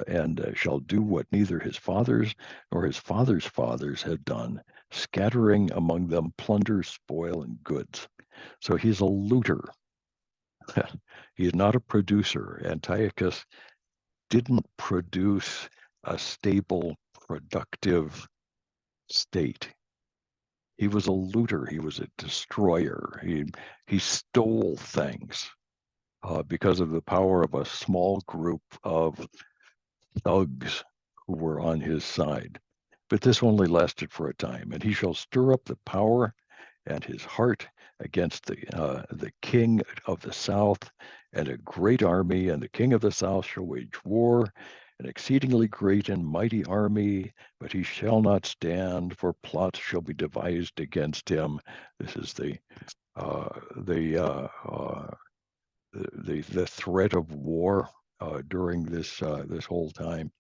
and shall do what neither his fathers nor his fathers' fathers had done, scattering among them plunder, spoil, and goods. So he's a looter. He is not a producer. Antiochus didn't produce a stable, productive state. He was a looter. He was a destroyer. He stole things because of the power of a small group of thugs who were on his side. But this only lasted for a time, and he shall stir up the power and his heart against the king of the south, and a great army, and the king of the south shall wage war, an exceedingly great and mighty army, but he shall not stand, for plots shall be devised against him. This is the threat of war during this whole time.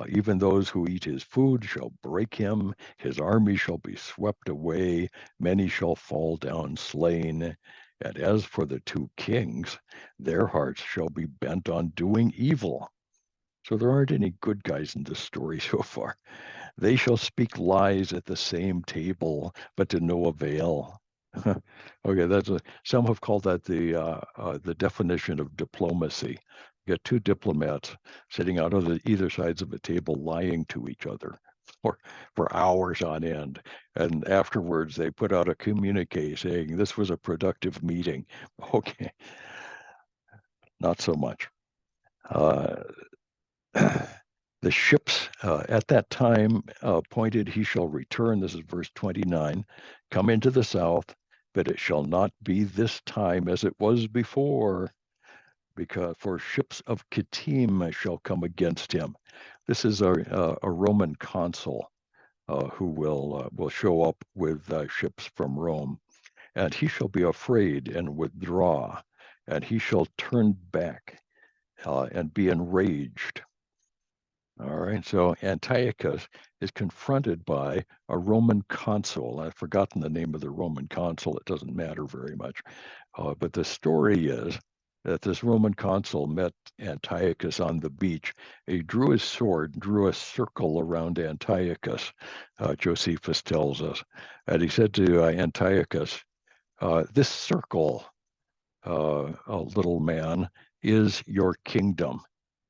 Even those who eat his food shall break him. His army shall be swept away. Many shall fall down slain. And as for the two kings, their hearts shall be bent on doing evil. So there aren't any good guys in this story so far. They shall speak lies at the same table, but to no avail. Okay, some have called that the definition of diplomacy. You get two diplomats sitting out on either sides of a table lying to each other for hours on end, and afterwards they put out a communique saying this was a productive meeting. Okay, not so much. The ships at that time pointed, he shall return. This is verse 29. Come into the south, but it shall not be this time as it was before, because for ships of Kittim shall come against him. This is a Roman consul who will show up with ships from Rome, and he shall be afraid and withdraw, and he shall turn back and be enraged. All right, so Antiochus is confronted by a Roman consul. I've forgotten the name of the Roman consul. It doesn't matter very much. But the story is that this Roman consul met Antiochus on the beach. He drew his sword, drew a circle around Antiochus, Josephus tells us. And he said to Antiochus, this circle, little man, is your kingdom.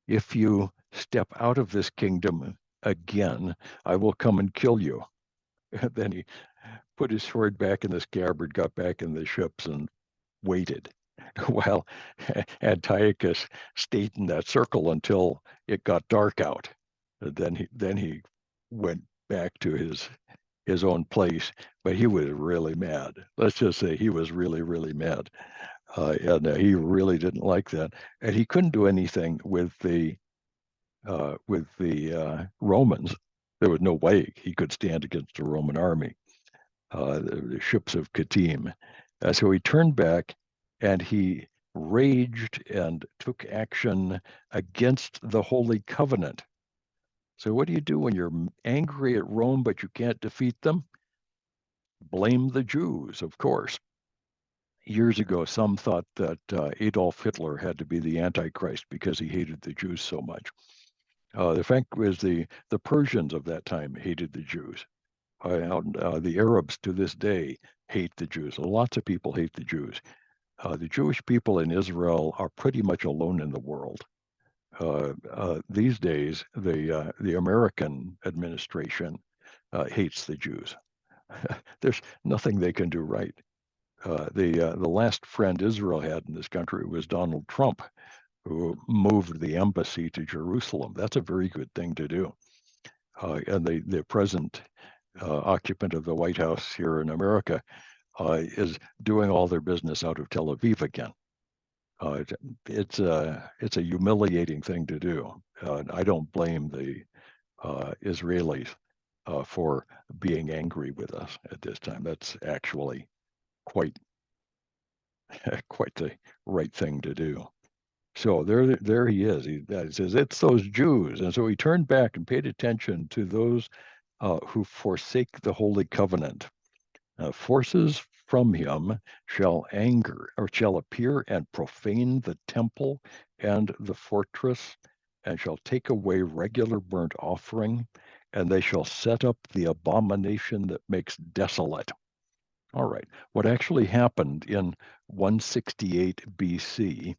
If you step out of this kingdom again, I will come and kill you. And then he put his sword back in the scabbard, got back in the ships, and waited while Antiochus stayed in that circle until it got dark out. And then he went back to his own place, but he was really mad. Let's just say he was really, really mad. and he really didn't like that. And he couldn't do anything with the Romans. There was no way he could stand against the Roman army, the ships of Kittim. So he turned back and he raged and took action against the Holy Covenant. So what do you do when you're angry at Rome but you can't defeat them? Blame the Jews, of course. Years ago, some thought that Adolf Hitler had to be the Antichrist because he hated the Jews so much. The fact was the Persians of that time hated the Jews. The Arabs to this day hate the Jews. Lots of people hate the Jews. The Jewish people in Israel are pretty much alone in the world. These days, the American administration hates the Jews. There's nothing they can do right. The last friend Israel had in this country was Donald Trump, who moved the embassy to Jerusalem. That's a very good thing to do. And the present occupant of the White House here in America is doing all their business out of Tel Aviv again. It's a humiliating thing to do. I don't blame the Israelis for being angry with us at this time. That's actually quite quite the right thing to do. So there he is. He says, it's those Jews. And so he turned back and paid attention to those who forsake the Holy Covenant. Forces from him shall appear and profane the temple and the fortress, and shall take away regular burnt offering, and they shall set up the abomination that makes desolate. All right. What actually happened in 168 BC,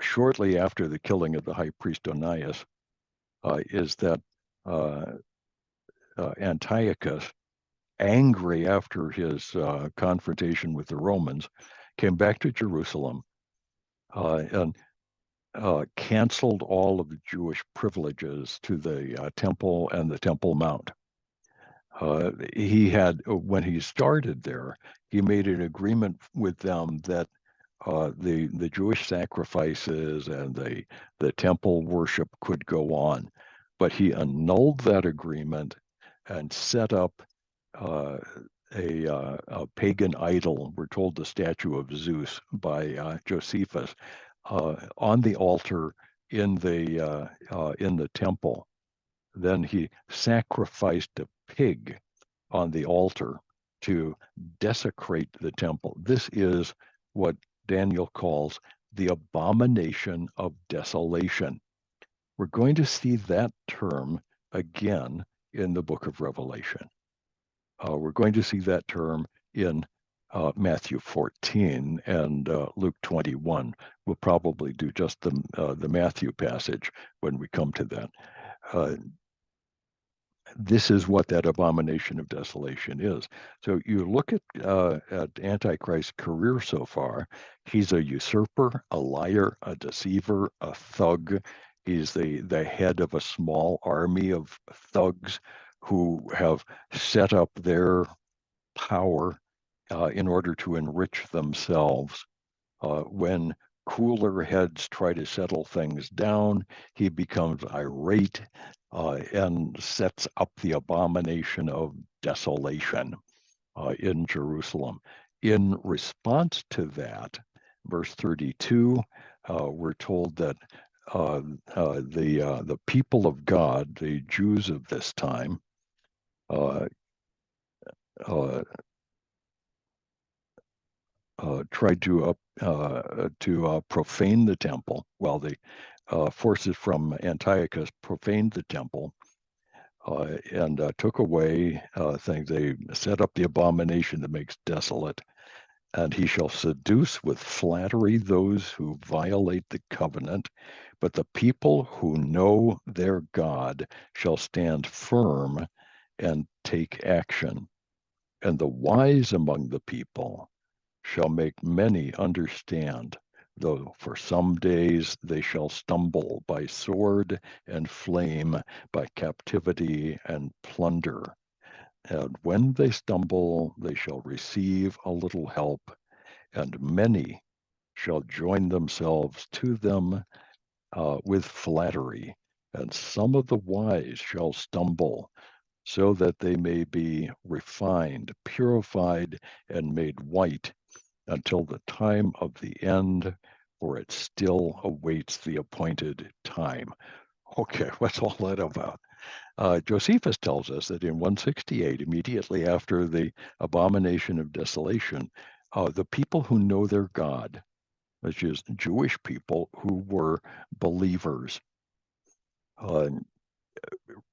shortly after the killing of the high priest Onias, is that Antiochus, angry after his confrontation with the Romans, came back to Jerusalem and canceled all of the Jewish privileges to the temple and the Temple Mount. He had, when he started there, he made an agreement with them that the Jewish sacrifices and the temple worship could go on, but he annulled that agreement and set up a pagan idol. We're told the statue of Zeus by Josephus on the altar in the temple. Then he sacrificed a pig on the altar to desecrate the temple. This is what Daniel calls the abomination of desolation. We're going to see that term again in the book of Revelation. We're going to see that term in Matthew 14 and Luke 21. We'll probably do just the Matthew passage when we come to that. This is what that abomination of desolation is. So you look at Antichrist's career so far. He's a usurper, a liar, a deceiver, a thug. He's the head of a small army of thugs who have set up their power in order to enrich themselves. When cooler heads try to settle things down, he becomes irate and sets up the abomination of desolation in Jerusalem. In response to that, verse 32, we're told that the people of God, the Jews of this time, tried to profane the temple. While the forces from Antiochus profaned the temple and took away things. They set up the abomination that makes desolate. And he shall seduce with flattery those who violate the covenant, but the people who know their God shall stand firm and take action. And the wise among the people shall make many understand, though for some days they shall stumble by sword and flame, by captivity and plunder. And when they stumble, they shall receive a little help, and many shall join themselves to them with flattery, and some of the wise shall stumble, so that they may be refined, purified, and made white until the time of the end, for it still awaits the appointed time. Okay, what's all that about? Josephus tells us that in 168, immediately after the abomination of desolation, the people who know their God, which is Jewish people who were believers, uh,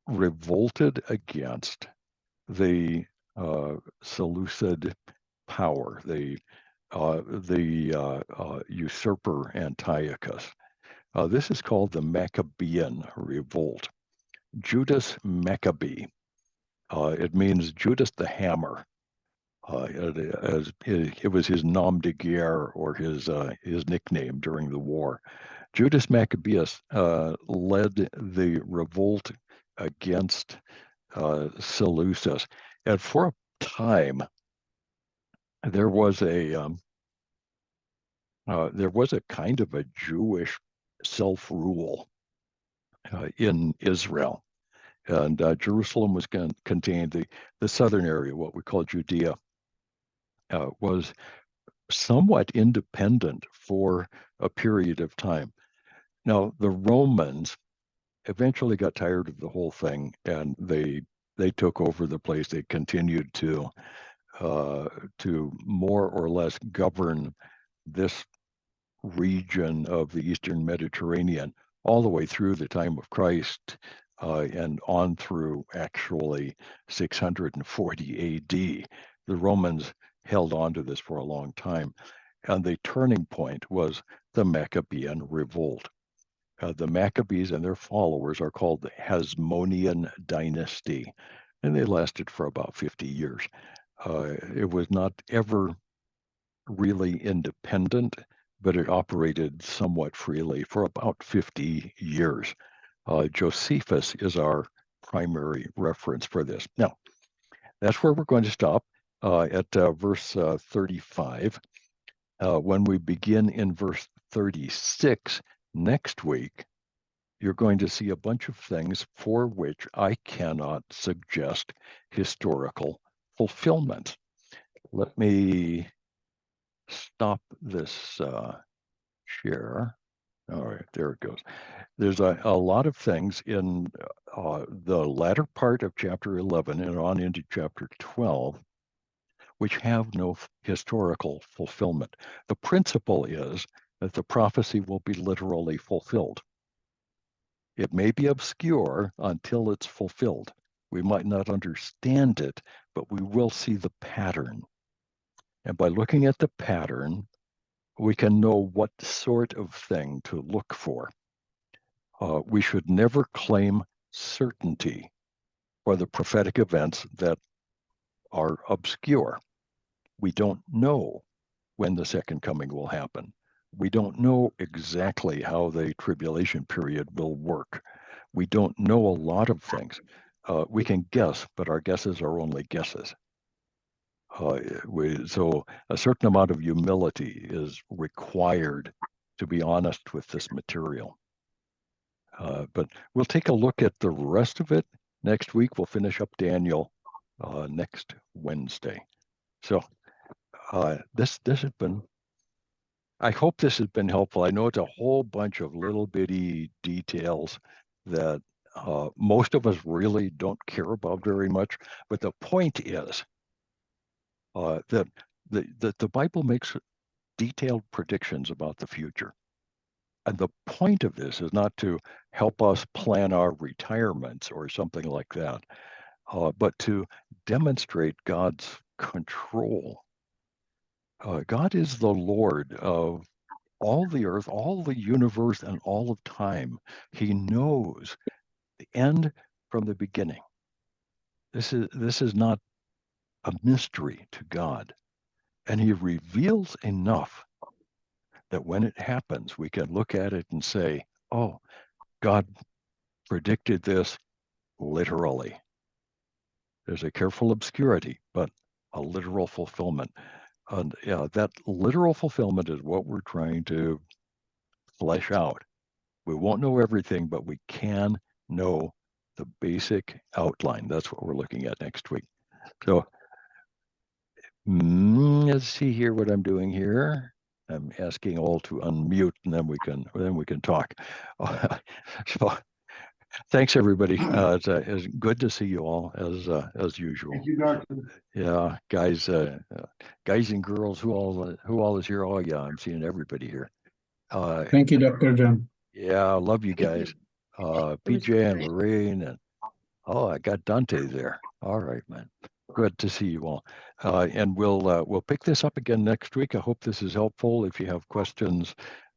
revolted against the Seleucid power, the usurper Antiochus. This is called the Maccabean Revolt. Judas Maccabee. It means Judas the Hammer. It was his nom de guerre, or his nickname during the war. Judas Maccabeus led the revolt against Seleucus, and for a time there was a kind of a Jewish self-rule in Israel. And Jerusalem was contained, the southern area, what we call Judea, was somewhat independent for a period of time. Now, the Romans eventually got tired of the whole thing, and they took over the place. They continued to more or less govern this region of the Eastern Mediterranean all the way through the time of Christ, and on through actually 640 AD. The Romans held on to this for a long time. And the turning point was the Maccabean Revolt. The Maccabees and their followers are called the Hasmonean dynasty, and they lasted for about 50 years. It was not ever really independent, but it operated somewhat freely for about 50 years. Josephus is our primary reference for this. Now, that's where we're going to stop at verse 35. When we begin in verse 36 next week, you're going to see a bunch of things for which I cannot suggest historical fulfillment. Let me stop this share. All right, there it goes. There's a lot of things in the latter part of chapter 11 and on into chapter 12 which have no historical fulfillment. The principle is that the prophecy will be literally fulfilled. It may be obscure until it's fulfilled. We might not understand it, but we will see the pattern. And by looking at the pattern, we can know what sort of thing to look for. We should never claim certainty for the prophetic events that are obscure. We don't know when the second coming will happen. We don't know exactly how the tribulation period will work. We don't know a lot of things. We can guess, but our guesses are only guesses. So a certain amount of humility is required to be honest with this material. But we'll take a look at the rest of it next week. We'll finish up Daniel next Wednesday. So this has been, I hope this has been helpful. I know it's a whole bunch of little bitty details that most of us really don't care about very much. But the point is that the Bible makes detailed predictions about the future. And the point of this is not to help us plan our retirements or something like that, but to demonstrate God's control. God is the Lord of all the earth, all the universe, and all of time. He knows the end from the beginning. This is not a mystery to God. And he reveals enough that when it happens, we can look at it and say, oh, God predicted this literally. There's a careful obscurity, but a literal fulfillment. Yeah, that literal fulfillment is what we're trying to flesh out. We won't know everything, but we can know the basic outline. That's what we're looking at next week. So let's see here what I'm doing here. I'm asking all to unmute, and then we can talk. So thanks everybody. It's good to see you all as usual. Thank you, Doctor. Yeah, guys and girls, who all is here? Oh yeah, I'm seeing everybody here. Thank you, Dr. John. Yeah, I love you guys. PJ and Lorraine, and I got Dante there. All right, man. Good to see you all. And we'll pick this up again next week. I hope this is helpful. If you have questions,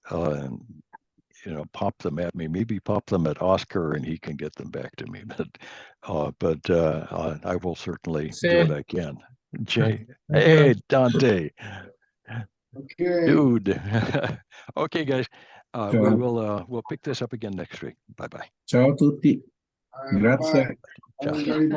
pop them at me. Maybe pop them at Oscar, and he can get them back to me. But I will certainly do what I can. Jay, hey Dante, Okay. dude. Okay, guys. We'll pick this up again next week. Bye bye. Ciao a tutti. Bye. Grazie. Ciao. Everybody.